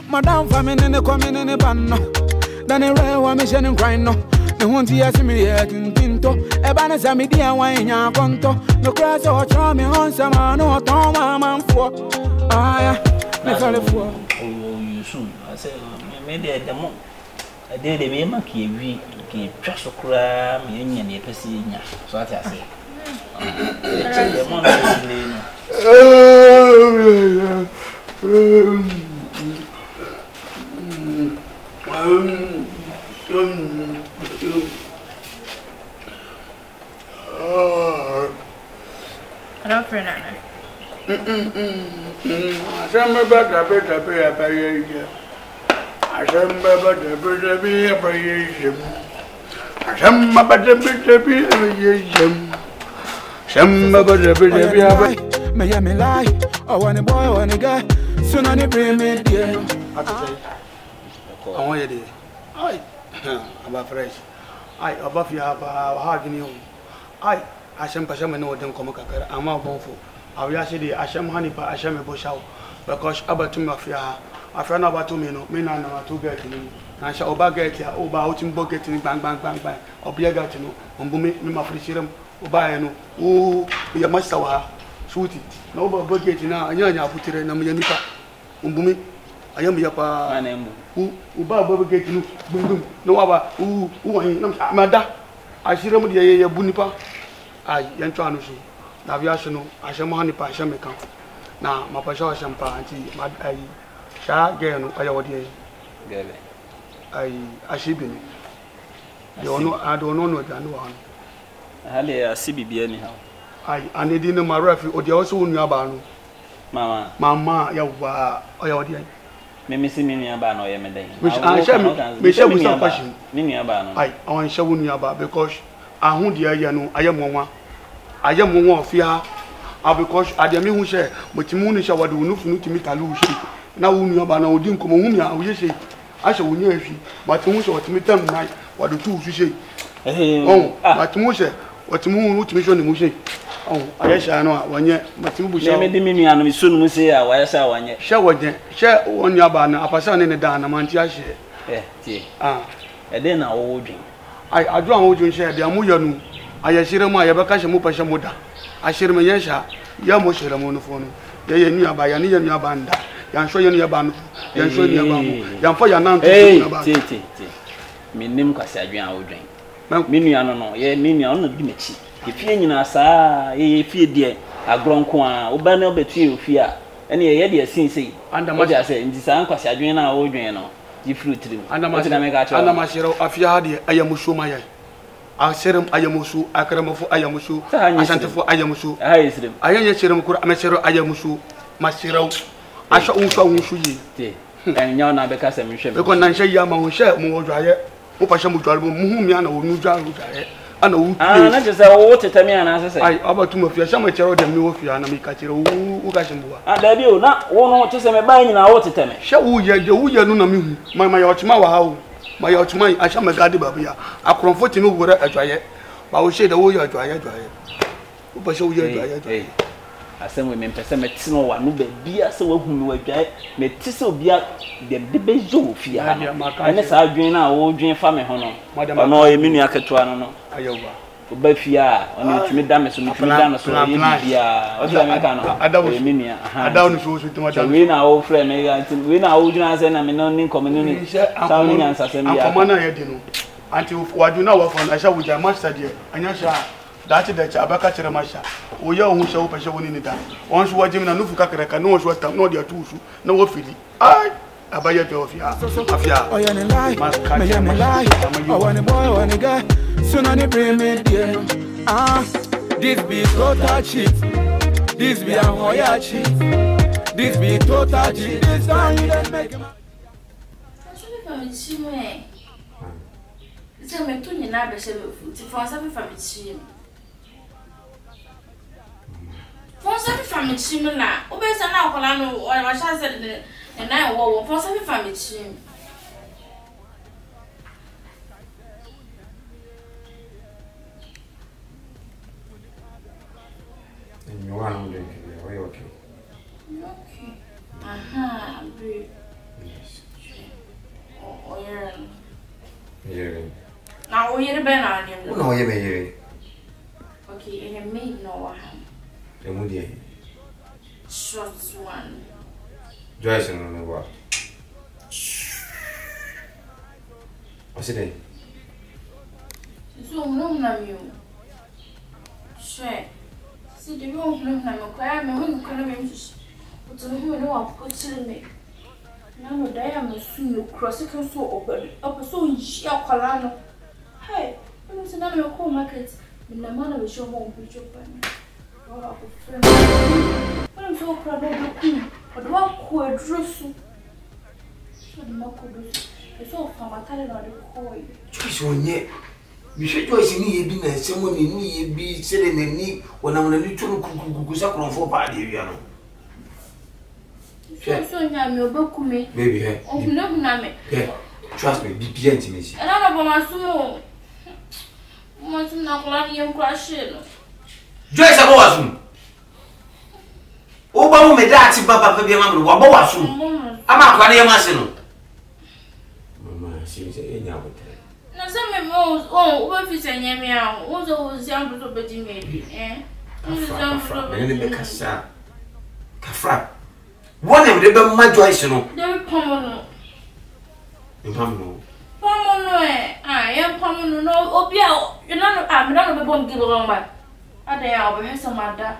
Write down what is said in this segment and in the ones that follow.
Madam famine in the coming in the banner. Then a rare one mission and crying no. The one to ask me yet in Tinto. A banner sami dia wine ya conto. No crash or charm me on some man or Tom man for. Ah, yeah, me fell for. Oh, you soon. I said, maybe at the moment. I did a very monkey, we trust a crab, me and a person. So I say, the money. I don't feel that. I remember the better pay. I remember the better pay. I remember the better pay. Some about the better may me lie. I want a boy, I want a guy. Soon I bring me there. I want you. I about fresh. I above you have a hard new. I shall pass them no them come a I'm out bonful. I will say the Asham honey, but I shall bush out because about to mafia. I found about 2 minutes, men are 2 get me. I shall obey get ya over out in bucket in bang bang bang bang. Or be a gat no, on booming, me my free serum, obey no. Oh, be a master, shoot it. No bucket now, and you put it in a million. Umbumi, I am your pa. Who Baba get you, boom, no other, who, Mada. I see them with your bunipa. I am trying to see. Naviational, I shall money pa, I shall make up. Now, my pasha champagne, I shall get no idea. I should be. I don't know what I know. I had a CBB anyhow. I need in my refuge or the also in your barn. Mamma, your dear. Mimi see me near Ban or Yemen. Which I shall be some passion. I want to show you about because I won't dear Yano, I am one. I am one of fear. Because I am who share, but Timon shall do nothing to make a lose. Now, when you are no dim come on, I will say, I shall win you, but who shall to meet them night, what the two say. Oh, but Moshe, what moon would mission the Moshe. Oh, I shall know 1 year, but you shall make me and soon say, I shall 1 year. Share 1 year banner, a person in the Dana Mantia share. And then I old drink. I draw old drink share the Amuyanu. I assure my Abakash Mupasha Muda. I share my Yasha, Yamosha monophone. They knew by an Indian band. Yan show you band, yan show you bamboo, yan for your nan. Me name Cassadrian old drink. Miniano, ye minion, Dimitri. If you know, sir, ye fear dear, a grown quan, Obano between fear. Any idea since say, under what I say, in this uncle Cassadrian old drink, you fruit tree. Under my Mashiro, a fiadi, I am Mushumaya. I serum Ayamusu, Akramafu Ayamusu, I sent for Ayamusu, I am serum Amashiro Ayamusu, Mashiro, I shall also Mushu. And you're not because I'm sure. Because Nansha Yama will share more dry, Upashamu, Mumiana, Nuja, and not just a water to me and answer. I about to move your summer chero than Mufia and Mikatiro, Ugashimua. And there you not one to say buying in our water to me. Shall we, you know, my Ochmawa, how? My Ochmai, I shall make a debabia. I comfort you with a dry, but I will say the way you are dry. Upa show you. I send women percent no one, no beer, so whom we get, Metiso beer, the Bezo, Fia, and as I drink our old dream family honor. Madame, no, a mini acatuano, Iowa. Befia, only to me damage, and Madame, so I don't know with my win our old friend, win our old and I'm in community, sounding answers and Commander until what you know of, I shall with your master dear, and you shall. That's it, that's Abaka Masha. We are who shall push in it. Once you watch him and Nufuka, no one's what no dear two, no feeling. I buy your Jofia. Oh, you're a lie, I want a boy, I want a guy. Soon I bring me there. This be total cheat. This be a Hoya cheat. This be total cheat. This time you don't make him. It's a metuny neighbor, for some family. For some family, Chimina, obeys an alcolano or a chance and I will for some family. And you are drinking, okay. Okay. Aha, Oh, yeah. Now, we're the banana. No, you may. Okay, and made no one. The moody. Short one. Joyce and the what? What's it? So, no, you. Sure. See the room, no, I'm a home economist. But to whom no one puts in me. Now, I am soon cross a so open. Up so she are Colano. Hey, I was another coal market. The man will show home picture. I'm so proud of the queen. But one could dress. It's all from a talent on the coin. Choice one yet. We should choice in ye being someone in ye be selling a knee when I'm a little cuckoo for party. So, I'm your book me. Baby, oh, no, trust me, be intimacy. And I don't want to know. What's not letting you crash it? Joyce, I was. Oh, my dad's Papa, baby, I'm going to watch you. I'm not going to answer. Mamma, she was a young. Now, some most, oh, what is a young meow? What's always young to be maybe, eh? Kafra. One of the my Joyce, no. They're Pomano. Pomano. Pomano, I am Pomano, no, Obia, you're not, I'm not a bomb gill on my. I dare have some mother.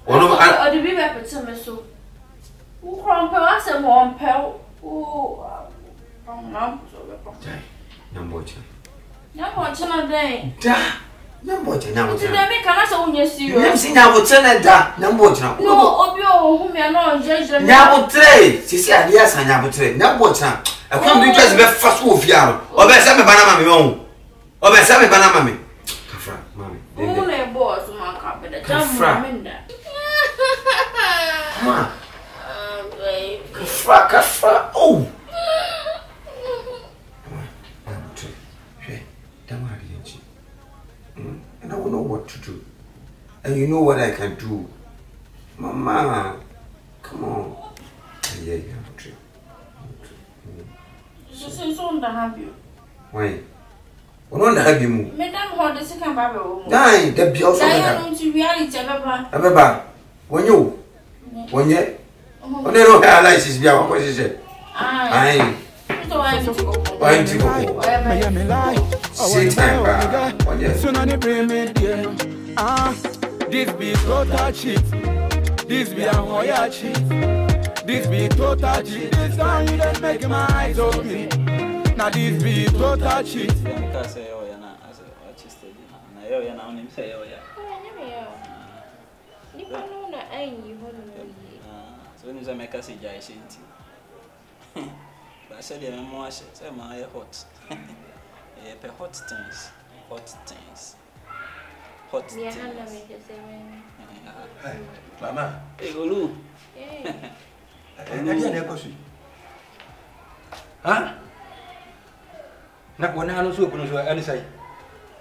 Or the river put some so. Who crumple us a warm pell? Oh, no, Number a day. Number now. Make us own your serious. See now, what's in that? Number no, Obio, whom you are not judged. Now, tray. She said, yes, I never trade. Now, what's up? I can't be just the first wolf yard. Or best have a banana. Or best have a banana. Mammy. Only a boss, my carpet. Kafra. Oh. And I will know what to do. And you know what I can do. Mama, come on. Yeah, I'm true. This is on the have you. Why? We're not have you move. Madame, what the second Bible? Die, the bills. I want to reality, Ababa. When you? When you? Oh, they don't have license. What is it? I. I'm to go. Sit time. Soon on the premium. This be total cheat. This be a Hoya cheat. This be total cheat. This time you just make my eyes open. Now this be total cheat. I say, oh, yeah, I say, what you study now? I know now, you say, oh, yeah. You know that I ain't you. So when you make us a giant. But I said, I'm more say, my hot. Hot things. Hot things. Hot things. Mama. Hey, Olu. Huh? Not one hand soup on any side.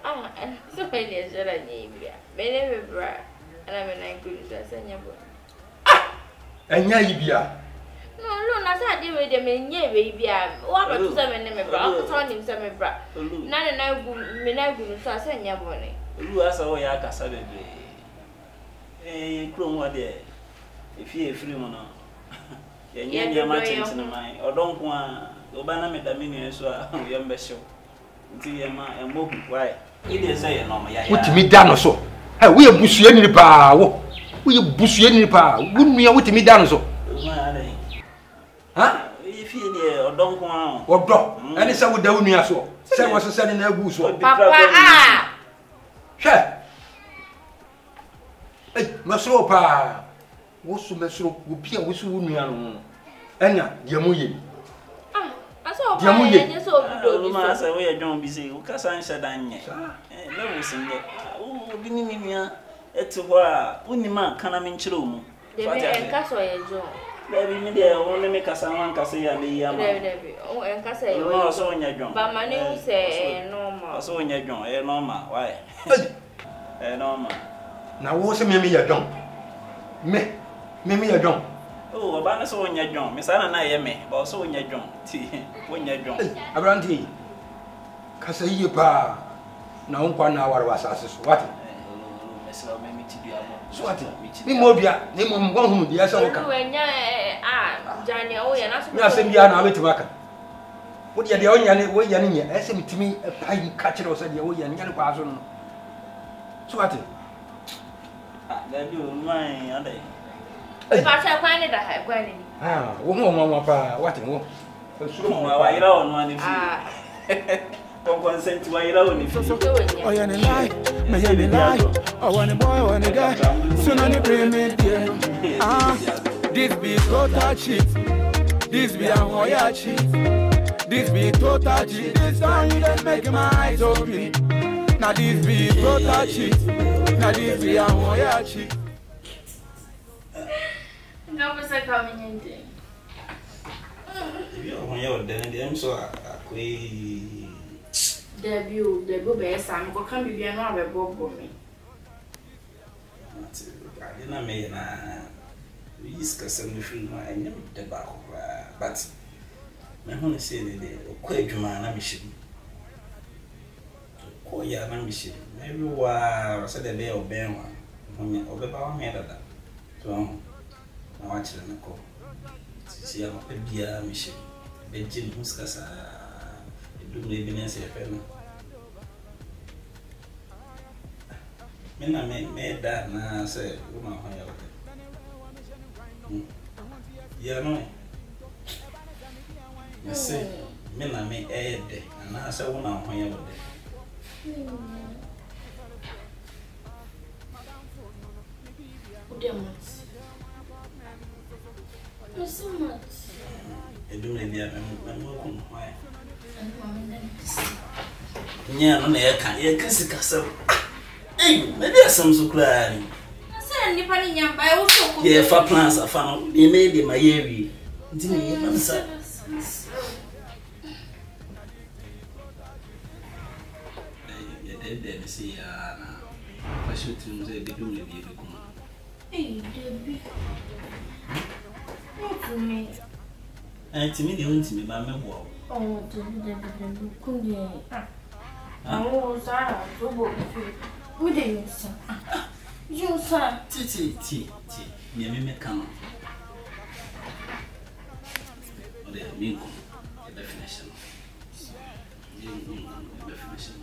Ah, and so many as I name ya. Many bra, and I'm a good as a neighbor. And ya, no, not I did with them in ye, baby. What about 7 in my bra? I'll tell him some bra. None and I would so I send your money. Olu as a way I can say, eh, Chrome, what there? If you're free money, you're much into mine, or don't want Obana Metamini, so I'm your best show. Until you're my move, why? You didn't say no, what me done or so? We are bushing in the power. We are bushing in the power. Wouldn't we with me done so? Huh? If you don't want or drop, and it's out down here so. Say what's sending a goose. Papa, Sure. Hey, Masropa. What's the Masro will be a whistle? Anya, Yamuyi. I saw Yamuyi. So, we are don't be saying, because I said, I'm never sing it. Oh, Binia, it's where Uniman can I mean children. They may castle a job. Baby, me there only make us someone can say a day. Oh, and Castle, also in your job. But my name say normal. So in your job, a normal. Why? A normal. Now, what's a mimi a dong? Me a dong. Oh, Obana so on your drum. Miss Anna, I am me, but also on your drum. When your drum. Abranti. Kasa yi pa. Na unkwa na wara wasase so. What? Mesra me ti bia mo. So what? Ni mo bia, ni mo ngwa hu bia sa woka. Wenya Jania o ya na so. Ni asem bia na abetima ka. Wo dia de onya ne wo ya ne nya. Ese mitimi pai ka kire o se de wo ya nya ne kwa so no. So what? That do my other. Ba cha kwa ni da ha kwa ni. Wo ho nwa pa. What wo? Suru mo wa ira on one if. Don't consent to ira on if. Oh yeah, ni lie, me yeah ni lie. Oh when the boy when the guy, soon on the bring me there. This be total cheat. This be a hoya cheat. This be total cheat. This time you just make my eyes open. Now this be total cheat. Now this be a hoya cheat. No me say coming in there. When you're done, I'm so Debut be Sam go can be no be bobo me. I didn't make we discuss some film I never the back but my home say the quite man I'm mission. Oh yeah, I'm mission. Maybe was said the day of Ben one or the power made that. So I watch them go. See, I'm a beer mission. Benjamin Muscasa. Do me business a fellow. Mena made that now say, woman, yeah, no. You see, Mena may add day, and I say, woman, when you're there. So much. You do maybe I'm why. Yeah, no, I can't see. Hey, maybe some so crying. I said, Nippon Yam by also. Yeah, for plans I found. They made in my area. Didn't you answer? They see, I should say, they do maybe. Hey, Debbie. Not to me. And to me, they went to me by my wall. Oh, Debbie, couldn't you? Oh, Sarah, who did you, sir? You, sir. Tea. Near me, come. Oh, they are mean definition. Definition.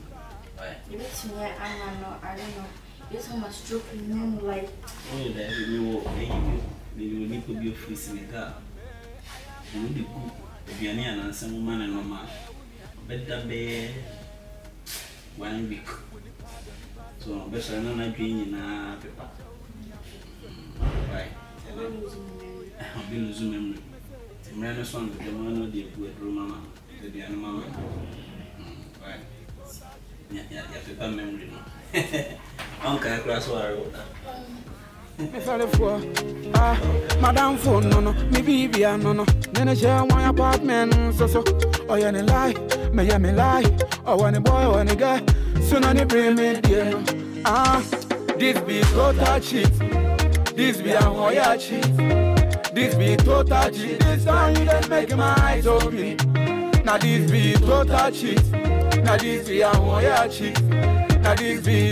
Why? You bet me, I don't know. Yes, how much joke you know, like. Oh, that we will need to be a free senegal. You will be good. If you are near and some man and no man, better be 1 week. So, best I know not doing in a paper. Right. I'll be losing memory. The man is one of the man of the good mama, the animal. Right. Yeah, paper memory. Uncle, class or Madam phone no me baby no then I share one apartment so oh yeah lie me lie oh when the boy when the guy soon on the bring me there this be total cheat this be a hoya cheat this be total cheat this time you just make my eyes open now this be total cheat now this be a hoya cheat now this be